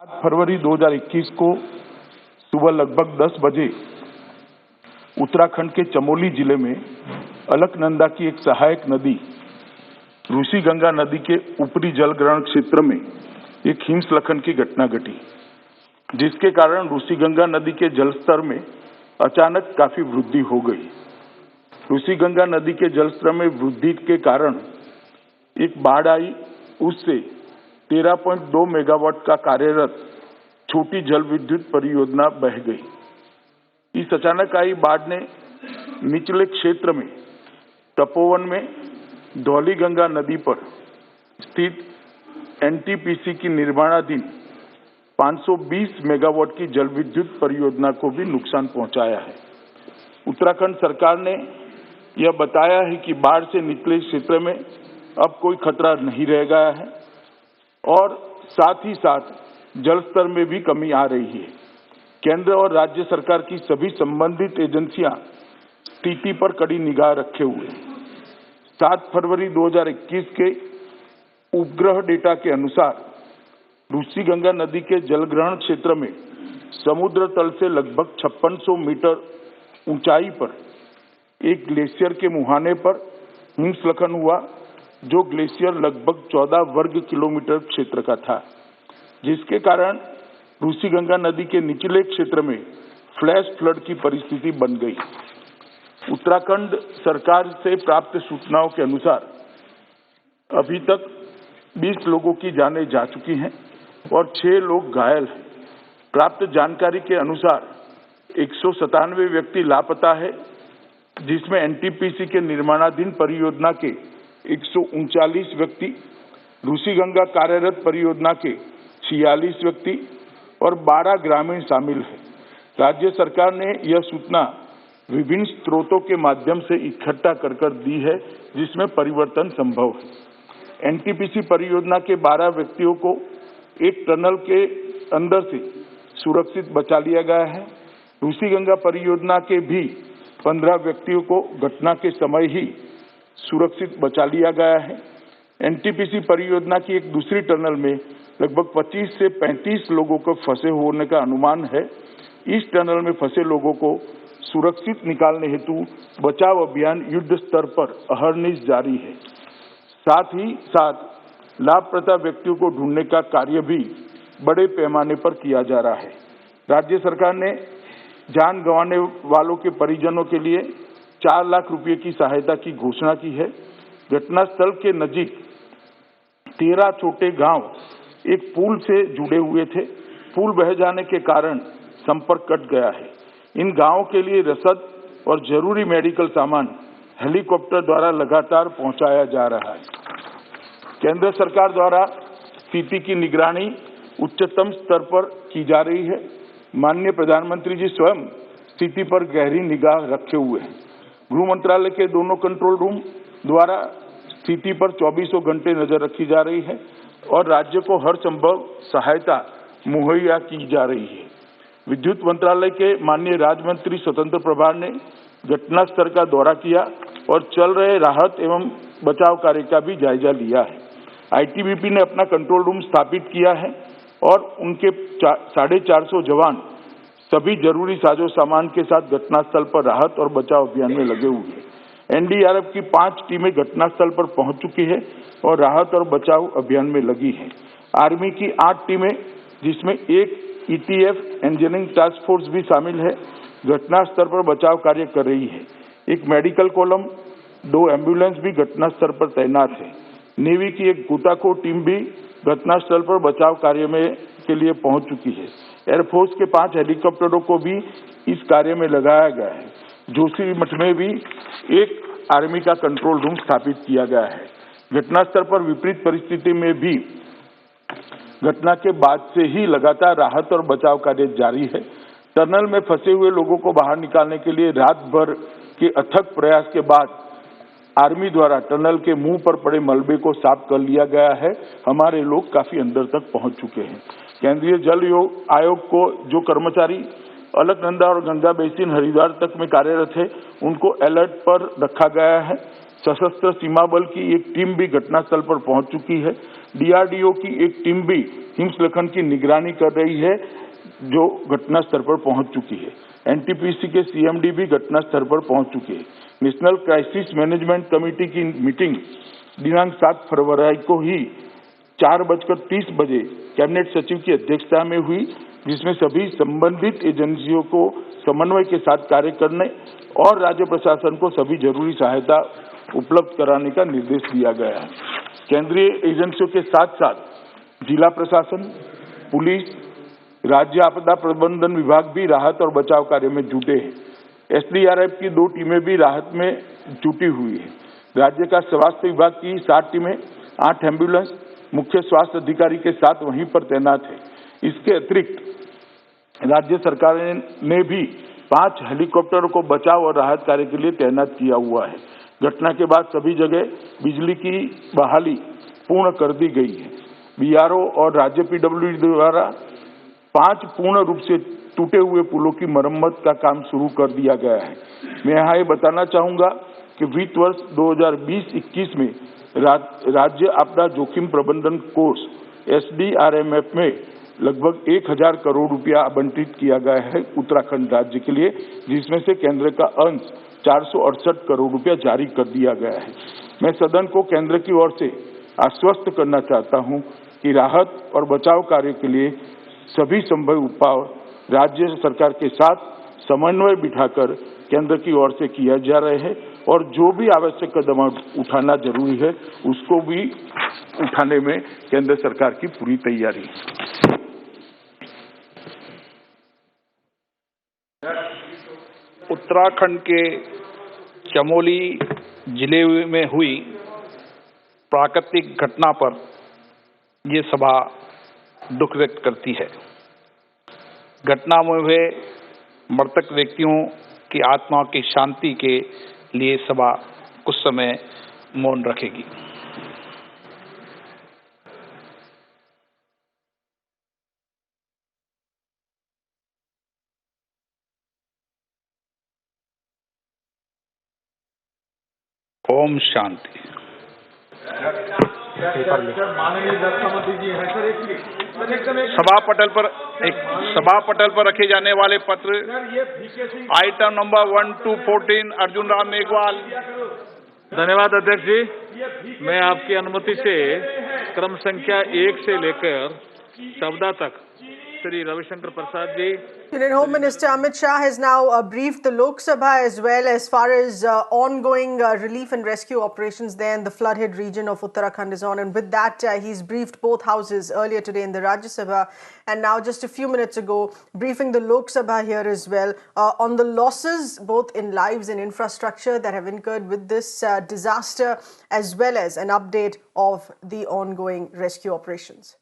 फरवरी 2021 को सुबह लगभग 10 बजे उत्तराखंड के चमोली जिले में अलकनंदा की एक सहायक नदी ऋषि गंगा नदी के ऊपरी जल ग्रहण क्षेत्र में एक हिमस्खलन की घटना घटी, जिसके कारण ऋषि गंगा नदी के जलस्तर में अचानक काफी वृद्धि हो गई। ऋषि गंगा नदी के जलस्तर में वृद्धि के कारण एक बाढ़ आई, उससे 13.2 मेगावाट का कार्यरत छोटी जल विद्युत परियोजना बह गई। इस अचानक आई बाढ़ ने निचले क्षेत्र में तपोवन में धौली गंगा नदी पर स्थित एनटीपीसी की निर्माणाधीन 520 मेगावाट की जल विद्युत परियोजना को भी नुकसान पहुंचाया है। उत्तराखंड सरकार ने यह बताया है कि बाढ़ से निचले क्षेत्र में अब कोई खतरा नहीं रह गया है और साथ ही साथ जल स्तर में भी कमी आ रही है। केंद्र और राज्य सरकार की सभी संबंधित एजेंसियां स्थिति पर कड़ी निगाह रखे हुए हैं। 7 फरवरी 2021 के उपग्रह डेटा के अनुसार ऋषि गंगा नदी के जलग्रहण क्षेत्र में समुद्र तल से लगभग 5600 मीटर ऊंचाई पर एक ग्लेशियर के मुहाने पर हिमस्खलन हुआ, जो ग्लेशियर लगभग 14 वर्ग किलोमीटर क्षेत्र का था, जिसके कारण ऋषि गंगा नदी के निचले क्षेत्र में फ्लैश फ्लड की परिस्थिति बन गई। उत्तराखंड सरकार से प्राप्त सूचनाओं के अनुसार अभी तक 20 लोगों की जानें जा चुकी हैं और 6 लोग घायल हैं। प्राप्त जानकारी के अनुसार 197 व्यक्ति लापता है, जिसमें एनटीपीसी के निर्माणाधीन परियोजना के 139 व्यक्ति, ऋषि गंगा कार्यरत परियोजना के 46 व्यक्ति और 12 ग्रामीण शामिल हैं। राज्य सरकार ने यह सूचना विभिन्न स्रोतों के माध्यम से इकट्ठा कर दी है, जिसमें परिवर्तन संभव है। एनटीपीसी परियोजना के 12 व्यक्तियों को एक टनल के अंदर से सुरक्षित बचा लिया गया है। ऋषि गंगा परियोजना के भी 15 व्यक्तियों को घटना के समय ही सुरक्षित बचा लिया गया है। एनटीपीसी परियोजना की एक दूसरी टनल में लगभग 25 से 35 लोगों को फंसे होने का अनुमान है। इस टनल में फंसे लोगों को सुरक्षित निकालने हेतु बचाव अभियान युद्ध स्तर पर अहर्निश जारी है। साथ ही साथ लापता व्यक्तियों को ढूंढने का कार्य भी बड़े पैमाने पर किया जा रहा है। राज्य सरकार ने जान गंवाने वालों के परिजनों के लिए 4 लाख रुपए की सहायता की घोषणा की है। घटनास्थल के नजीक 13 छोटे गांव एक पुल से जुड़े हुए थे। पुल बह जाने के कारण संपर्क कट गया है। इन गांवों के लिए रसद और जरूरी मेडिकल सामान हेलीकॉप्टर द्वारा लगातार पहुंचाया जा रहा है। केंद्र सरकार द्वारा स्थिति की निगरानी उच्चतम स्तर पर की जा रही है। माननीय प्रधानमंत्री जी स्वयं स्थिति पर गहरी निगाह रखे हुए हैं। गृह मंत्रालय के दोनों कंट्रोल रूम द्वारा स्थिति पर 24 घंटे नजर रखी जा रही है और राज्य को हर संभव सहायता मुहैया की जा रही है। विद्युत मंत्रालय के माननीय राज्य मंत्री स्वतंत्र प्रभार ने घटना स्थल का दौरा किया और चल रहे राहत एवं बचाव कार्य का भी जायजा लिया है। आईटीबीपी ने अपना कंट्रोल रूम स्थापित किया है और उनके 450 जवान सभी जरूरी साजो सामान के साथ घटनास्थल पर राहत और बचाव अभियान में लगे हुए हैं। एनडीआरएफ की 5 टीमें घटनास्थल पर पहुंच चुकी है और राहत और बचाव अभियान में लगी है। आर्मी की 8 टीमें, जिसमें एक ईटीएफ इंजीनियरिंग टास्क फोर्स भी शामिल है, घटनास्थल पर बचाव कार्य कर रही है। एक मेडिकल कॉलम, 2 एम्बुलेंस भी घटनास्थल पर तैनात है। नेवी की एक गोताखोर टीम भी घटनास्थल पर बचाव कार्य में के लिए पहुंच चुकी है। एयरफोर्स के 5 हेलीकॉप्टरों को भी इस कार्य में लगाया गया है। जोशीमठ में भी एक आर्मी का कंट्रोल रूम स्थापित किया गया है। घटनास्थल पर विपरीत परिस्थिति में भी घटना के बाद से ही लगातार राहत और बचाव कार्य जारी है। टनल में फंसे हुए लोगों को बाहर निकालने के लिए रात भर के अथक प्रयास के बाद आर्मी द्वारा टनल के मुंह पर पड़े मलबे को साफ कर लिया गया है। हमारे लोग काफी अंदर तक पहुंच चुके हैं। केंद्रीय जल आयोग को जो कर्मचारी अलकनंदा और गंगा बेसिन हरिद्वार तक में कार्यरत है, उनको अलर्ट पर रखा गया है। सशस्त्र सीमा बल की एक टीम भी घटनास्थल पर पहुंच चुकी है। डीआरडीओ की एक टीम भी हिमस्खलन की निगरानी कर रही है, जो घटनास्थल पर पहुंच चुकी है। एनटीपीसी के सीएमडी भी घटनास्थल पर पहुंच चुके हैं। नेशनल क्राइसिस मैनेजमेंट कमेटी की मीटिंग दिनांक 7 फरवरी को ही 4:30 बजे कैबिनेट सचिव की अध्यक्षता में हुई, जिसमें सभी संबंधित एजेंसियों को समन्वय के साथ कार्य करने और राज्य प्रशासन को सभी जरूरी सहायता उपलब्ध कराने का निर्देश दिया गया है। केंद्रीय एजेंसियों के साथ साथ जिला प्रशासन, पुलिस, राज्य आपदा प्रबंधन विभाग भी राहत और बचाव कार्य में जुटे हैं। एसडीआरएफ की 2 टीमें भी राहत में जुटी हुई है। राज्य का स्वास्थ्य विभाग की 7 टीमें, 8 एम्बुलेंस, मुख्य स्वास्थ्य अधिकारी के साथ वहीं पर तैनात है। इसके अतिरिक्त राज्य सरकार ने भी 5 हेलीकॉप्टरों को बचाव और राहत कार्य के लिए तैनात किया हुआ है। घटना के बाद सभी जगह बिजली की बहाली पूर्ण कर दी गई है। बीआरओ और राज्य पीडब्ल्यूडी द्वारा 5 पूर्ण रूप से टूटे हुए पुलों की मरम्मत का काम शुरू कर दिया गया है। मैं यहाँ ये बताना चाहूंगा कि वित्त वर्ष 2020-21 में राज्य आपदा जोखिम प्रबंधन कोष एसडीआरएमएफ में लगभग 1000 करोड़ रुपया आवंटित किया गया है उत्तराखंड राज्य के लिए, जिसमें से केंद्र का अंश 468 करोड़ रुपया जारी कर दिया गया है। मैं सदन को केंद्र की ओर से आश्वस्त करना चाहता हूं कि राहत और बचाव कार्य के लिए सभी संभव उपाय राज्य सरकार के साथ समन्वय बिठाकर केंद्र की ओर से किया जा रहे हैं और जो भी आवश्यक कदम उठाना जरूरी है उसको भी उठाने में केंद्र सरकार की पूरी तैयारी है। उत्तराखंड के चमोली जिले में हुई प्राकृतिक घटना पर ये सभा दुख व्यक्त करती है। घटना में हुए मृतक व्यक्तियों की आत्मा की शांति के लिए सभा कुछ समय मौन रखेगी। ओम शांति। सभा पटल पर रखे जाने वाले पत्र item number 1 to 14 Arjun Ram Meghwal. धन्यवाद अध्यक्ष जी। मैं आपकी अनुमति से क्रम संख्या 1 से लेकर 14 तक Shri Ravishankar Prasad ji. Union Home Minister Amit Shah has now briefed the Lok Sabha as well as far as ongoing relief and rescue operations there in the flood-hit region of Uttarakhand is on, and with that he's briefed both houses earlier today in the Rajya Sabha and now just a few minutes ago briefing the Lok Sabha here as well on the losses both in lives and infrastructure that have incurred with this disaster, as well as an update of the ongoing rescue operations.